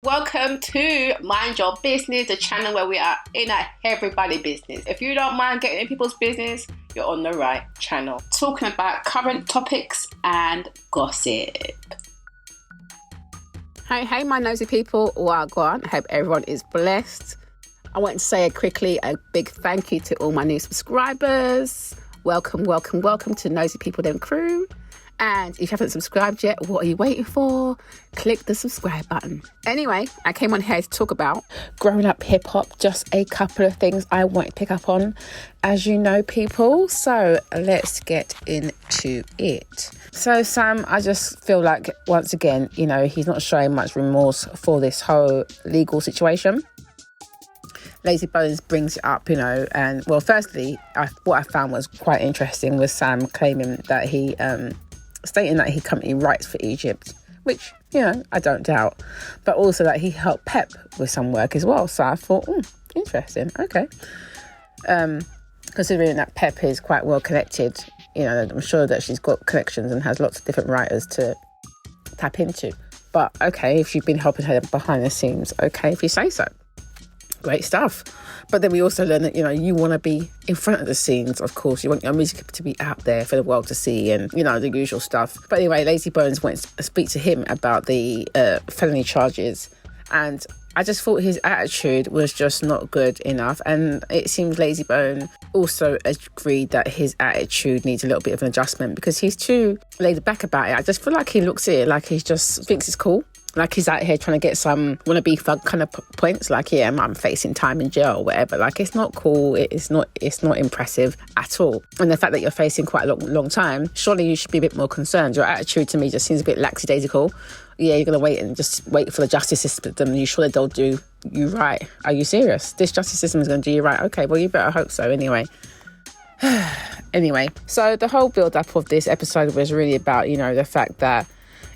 Welcome to Mind Your Business, the channel where we are in everybody's business. If you don't mind getting in people's business, you're on the right channel. Talking about current topics and gossip. Hey, my nosy people. Well, go on. I hope everyone is blessed. I want to say a big thank you to all my new subscribers. Welcome to Nosy People Them Crew. And if you haven't subscribed yet, what are you waiting for? Click the subscribe button. Anyway, I came on here to talk about growing up hip hop. Just a couple of things I want to pick up on, as you know, people. So let's get into it. So Sam, I just feel like once again, he's not showing much remorse for this whole legal situation. Lazy Bones brings it up, and well, firstly, what I found was quite interesting was Sam claiming that he stating that he currently writes for Egypt, which, I don't doubt, but also that he helped Pep with some work as well. So I thought, interesting, okay. Considering that Pep is quite well connected, I'm sure that she's got connections and has lots of different writers to tap into. But okay, if you've been helping her behind the scenes, okay, if you say so. Great stuff. But then we also learn that, you want to be in front of the scenes, of course. You want your music to be out there for the world to see and, the usual stuff. But anyway, Lazy Bones went to speak to him about the felony charges. And I just thought his attitude was just not good enough. And it seems Lazy Bone also agreed that his attitude needs a little bit of an adjustment because he's too laid back about it. I just feel like he looks at it like he just thinks it's cool. Like he's out here trying to get some wannabe thug kind of points. Like, yeah, I'm facing time in jail or whatever. Like, it's not cool. It's not impressive at all. And the fact that you're facing quite a long time, surely you should be a bit more concerned. Your attitude to me just seems a bit lackadaisical. Yeah, you're going to wait for the justice system. You sure they'll do you right? Are you serious? This justice system is going to do you right? Okay, well, you better hope so anyway. Anyway, so the whole build-up of this episode was really about, the fact that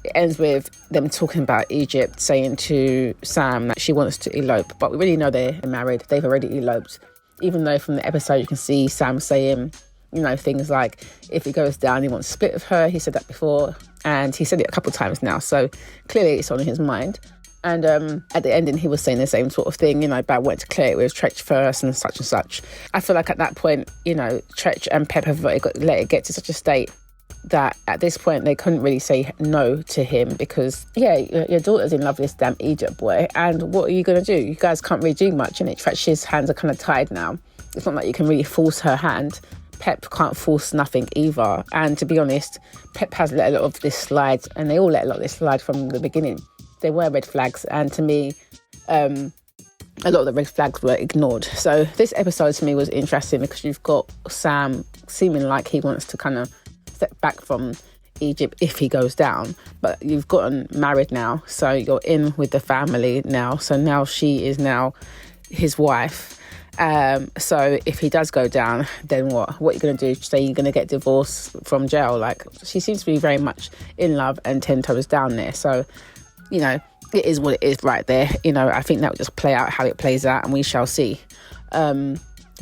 it ends with them talking about Egypt, saying to Sam that she wants to elope. But we really know they're married. They've already eloped. Even though from the episode you can see Sam saying, things like, if he goes down, he wants to split with her. He said that before. And he said it a couple of times now. So clearly it's on his mind. And at the ending, he was saying the same sort of thing, about wanting to clear it with Treach first and such and such. I feel like at that point, Treach and Pep have let it get to such a state that at this point they couldn't really say no to him because, yeah, your daughter's in love with this damn Egypt boy, and what are you going to do? You guys can't really do much, and Treach's hands are kind of tied now. It's not like you can really force her hand. Pep can't force nothing either, and to be honest, Pep has let a lot of this slide, and they all let a lot of this slide from the beginning. There were red flags, and to me, a lot of the red flags were ignored. So this episode to me was interesting because you've got Sam seeming like he wants to kind of step back from Egypt if he goes down, but you've gotten married now, so you're in with the family now, so now she is now his wife. So if he does go down, then what are you going to do? Say you're going to get divorced from jail? Like, she seems to be very much in love and 10 toes down there, so it is what it is right there. I think that will just play out how it plays out, and we shall see.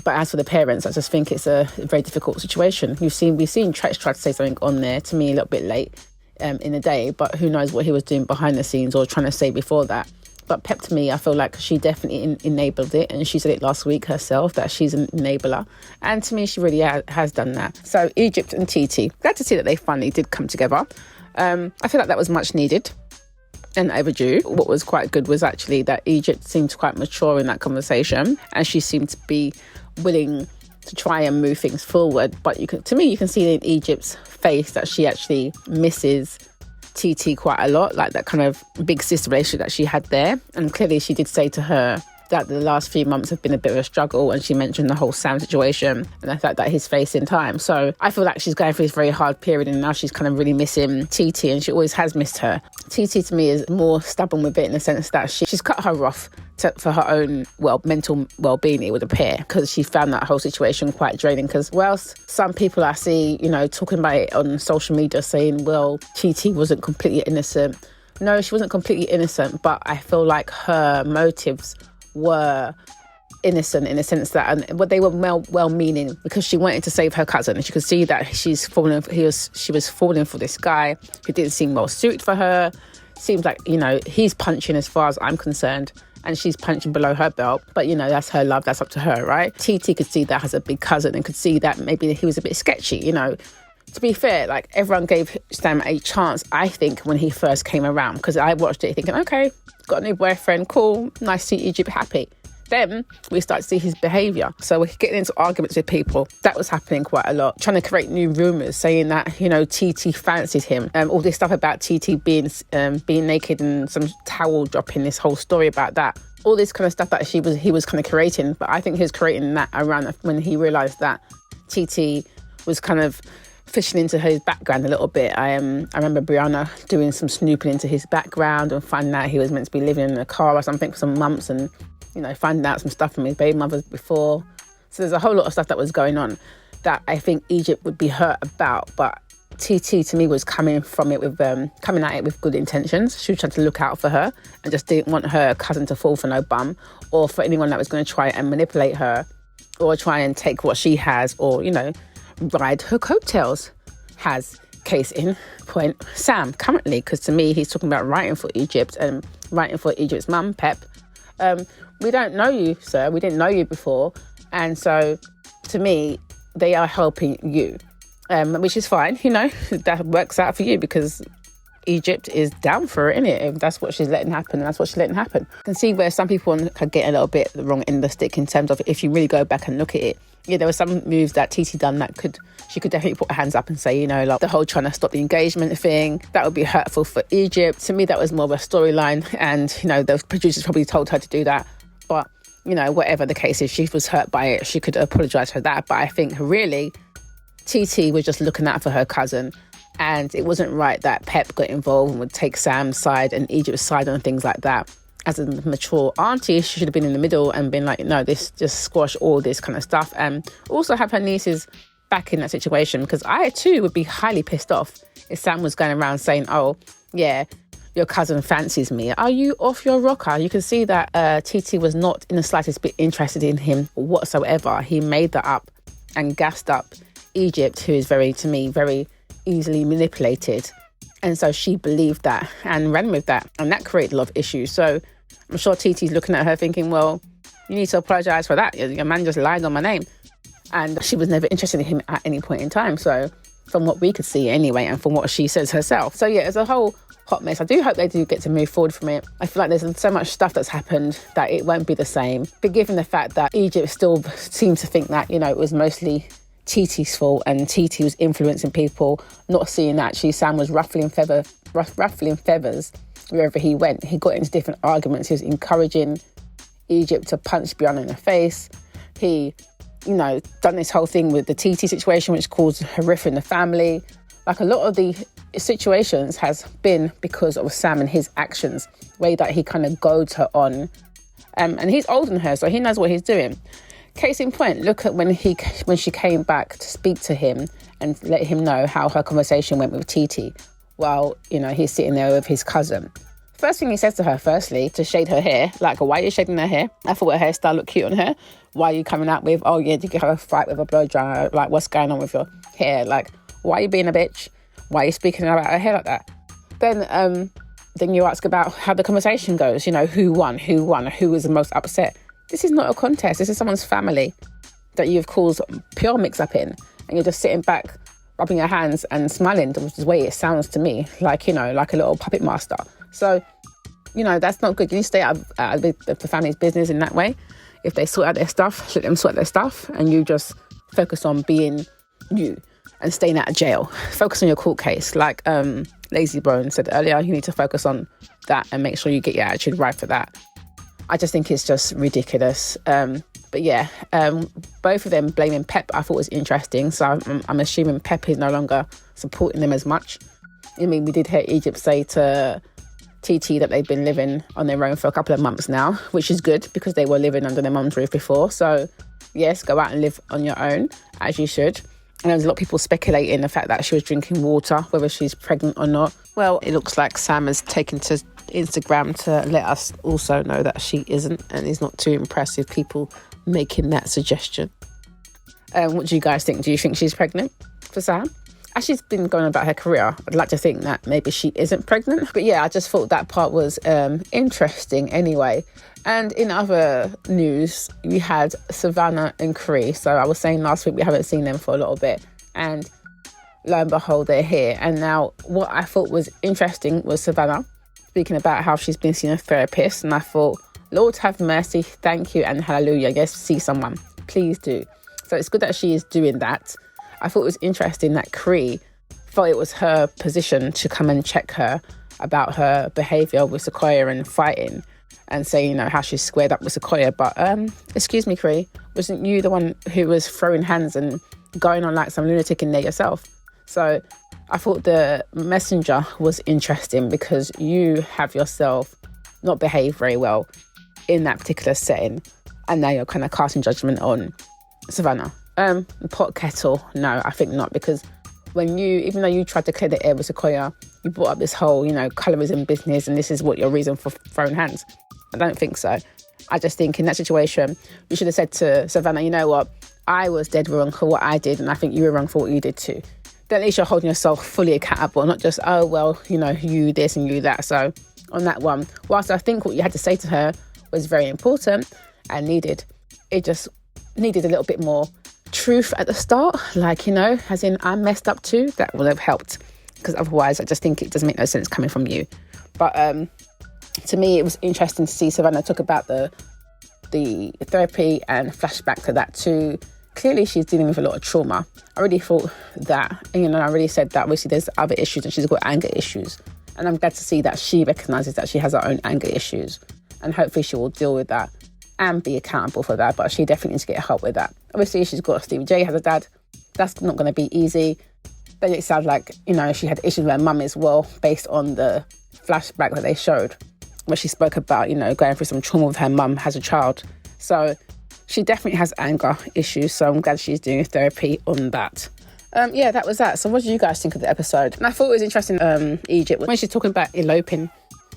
But as for the parents, I just think it's a very difficult situation. We've seen Treach try to say something on there, to me a little bit late in the day, but who knows what he was doing behind the scenes or trying to say before that. But Pep, to me, I feel like she definitely enabled it, and she said it last week herself that she's an enabler, and to me she really has done that. So Egypt and TeeTee, glad to see that they finally did come together. I feel like that was much needed and overdue. What was quite good was actually that Egypt seemed quite mature in that conversation, and she seemed to be willing to try and move things forward. But you can see in Egypt's face that she actually misses TeeTee quite a lot, like that kind of big sister relationship that she had there. And clearly she did say to her that the last few months have been a bit of a struggle, and she mentioned the whole Sam situation and the fact that he's facing time. So I feel like she's going through this very hard period, and now she's kind of really missing TeeTee, and she always has missed her. TeeTee to me is more stubborn with it in the sense that she's cut her off for her own mental well-being, it would appear, because she found that whole situation quite draining. Because whilst some people I see talking about it on social media saying, well, TeeTee wasn't completely innocent. No, she wasn't completely innocent, but I feel like her motives were innocent in the sense that, and what they were well-meaning, because she wanted to save her cousin, and she could see that she was falling for this guy who didn't seem well suited for her. seems like, you know, he's punching as far as I'm concerned, and she's punching below her belt. But, you know, that's her love. That's up to her, right? TeeTee could see that as a big cousin and could see that maybe he was a bit sketchy, you know. To be fair, like, everyone gave Sam a chance, I think, when he first came around, because I watched it thinking, okay, got a new boyfriend, cool, nice to see Egypt happy. Then we start to see his behaviour. So we're getting into arguments with people. That was happening quite a lot. Trying to create new rumours, saying that, you know, TeeTee fancied him. All this stuff about TeeTee being naked and some towel dropping, this whole story about that. All this kind of stuff that he was kind of creating. But I think he was creating that around when he realised that TeeTee was kind of fishing into his background a little bit. I remember Brianna doing some snooping into his background and finding out he was meant to be living in a car or something for some months, and, you know, finding out some stuff from his baby mother before. So there's a whole lot of stuff that was going on that I think Egypt would be hurt about. But TeeTee, to me, was coming at it with good intentions. She was trying to look out for her and just didn't want her cousin to fall for no bum, or for anyone that was going to try and manipulate her or try and take what she has, or, you know, ride her coattails. Has case in point Sam currently, because to me, he's talking about writing for Egypt and writing for Egypt's mum, Pep. We don't know you, sir. We didn't know you before. And so, to me, they are helping you, which is fine. You know, that works out for you because Egypt is down for it, innit? If that's what she's letting happen, and that's what she's letting happen. I can see where some people could get a little bit the wrong end of the stick in terms of, if you really go back and look at it. Yeah, there were some moves that TeeTee done that she could definitely put her hands up and say, you know, like the whole trying to stop the engagement thing, that would be hurtful for Egypt. To me, that was more of a storyline, and, you know, the producers probably told her to do that. But, you know, whatever the case is, she was hurt by it. She could apologise for that. But I think really TeeTee was just looking out for her cousin, and it wasn't right that Pep got involved and would take Sam's side and Egypt's side on things like that. As a mature auntie, she should have been in the middle and been like, no, this just squash all this kind of stuff, and also have her nieces back in that situation, because I too would be highly pissed off if Sam was going around saying, oh yeah, your cousin fancies me. Are you off your rocker? You can see that TeeTee was not in the slightest bit interested in him whatsoever. He made that up and gassed up Egypt, who is very easily manipulated. And so she believed that and ran with that. And that created a lot of issues. So I'm sure TeeTee's looking at her thinking, well, you need to apologise for that. Your man just lied on my name. And she was never interested in him at any point in time. So from what we could see anyway, and from what she says herself. So yeah, it's a whole hot mess. I do hope they do get to move forward from it. I feel like there's so much stuff that's happened that it won't be the same. But given the fact that Egypt still seems to think that, you know, it was mostly TeeTee's fault and TeeTee was influencing people, not seeing that actually Sam was ruffling feathers wherever he went. He got into different arguments. He was encouraging Egypt to punch Brianna in the face. He, you know, done this whole thing with the TeeTee situation, which caused a rift in the family. Like, a lot of the situations has been because of Sam and his actions, way that he kind of goads her on. And he's older than her, so he knows what he's doing. Case in point, look at when she came back to speak to him and let him know how her conversation went with TeeTee while, you know, he's sitting there with his cousin. First thing he says to her, firstly, to shade her hair, like, why are you shading her hair? I thought her hairstyle looked cute on her. Why are you coming out with, oh yeah, did you have a fight with a blow dryer? Like, what's going on with your hair? Like, why are you being a bitch? Why are you speaking about her hair like that? Then you ask about how the conversation goes, you know, who won, who was the most upset. This is not a contest. This is someone's family that you've caused pure mix-up in, and you're just sitting back, rubbing your hands and smiling, which is the way it sounds to me, like, you know, like a little puppet master. So, you know, that's not good. You stay out of the family's business in that way. If they sort out their stuff, let them sort their stuff, and you just focus on being you and staying out of jail. Focus on your court case. Like Lazy Bone said earlier, you need to focus on that and make sure you get your attitude right for that. I just think it's just ridiculous. But yeah, both of them blaming Pep, I thought was interesting. So I'm assuming Pep is no longer supporting them as much. I mean, we did hear Egypt say to TeeTee that they've been living on their own for a couple of months now, which is good because they were living under their mum's roof before. So yes, go out and live on your own, as you should. And there's a lot of people speculating the fact that she was drinking water, whether she's pregnant or not. Well, it looks like Sam has taken to Instagram to let us also know that she isn't, and is not too impressed with people making that suggestion. What do you guys think? Do you think she's pregnant for Sam? as she's been going about her career, I'd like to think that maybe she isn't pregnant. But yeah, I just thought that part was interesting anyway. And in other news, we had Savannah and Cree. So I was saying last week we haven't seen them for a little bit. And lo and behold, they're here. And now what I thought was interesting was Savannah speaking about how she's been seeing a therapist. And I thought, Lord have mercy, thank you and hallelujah. Yes, see someone. Please do. So it's good that she is doing that. I thought it was interesting that Cree felt it was her position to come and check her about her behaviour with Sequoia and fighting and say, you know, how she's squared up with Sequoia. But excuse me, Cree, wasn't you the one who was throwing hands and going on like some lunatic in there yourself? So I thought the messenger was interesting because you have yourself not behaved very well in that particular setting, and now you're kind of casting judgment on Savannah. Pot kettle, no, I think not, because when you, even though you tried to clear the air with Sequoia, you brought up this whole, you know, colorism business and this is what your reason for throwing hands. I don't think so. I just think in that situation, you should have said to Savannah, you know what, I was dead wrong for what I did and I think you were wrong for what you did too. Then at least you're holding yourself fully accountable, not just, oh, well, you know, you this and you that. So on that one, whilst I think what you had to say to her was very important and needed, it just needed a little bit more truth at the start, like, you know, as in I messed up too. That would have helped, because otherwise I just think it doesn't make no sense coming from you. But to me it was interesting to see Savannah talk about the therapy and flashback to that too. Clearly she's dealing with a lot of trauma. I really thought that, you know, I really said that obviously there's other issues and she's got anger issues, and I'm glad to see that she recognises that she has her own anger issues, and hopefully she will deal with that and be accountable for that. But she definitely needs to get help with that. Obviously she's got Stevie J has a dad. That's not going to be easy. Then it sounds like, you know, she had issues with her mum as well, based on the flashback that they showed where she spoke about, you know, going through some trauma with her mum as a child. So she definitely has anger issues, so I'm glad she's doing therapy on that. Yeah, that was that. So what do you guys think of the episode? And I thought it was interesting, Egypt, when she's talking about eloping,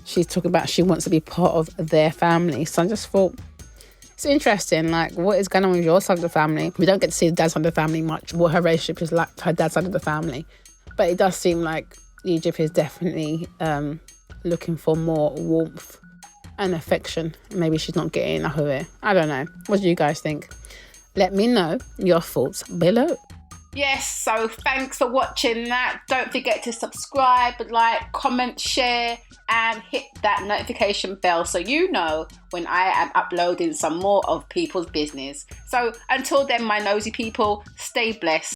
she's talking about she wants to be part of their family. So I just thought, it's interesting, like, what is going on with your side of the family? We don't get to see the dad's side of the family much, what her relationship is like with her dad's side of the family. But it does seem like Egypt is definitely looking for more warmth and affection. Maybe she's not getting enough of it. I don't know. What do you guys think? Let me know your thoughts below. Yes, so thanks for watching that. Don't forget to subscribe, like, comment, share, and hit that notification bell so you know when I am uploading some more of people's business. So until then, my nosy people, stay blessed.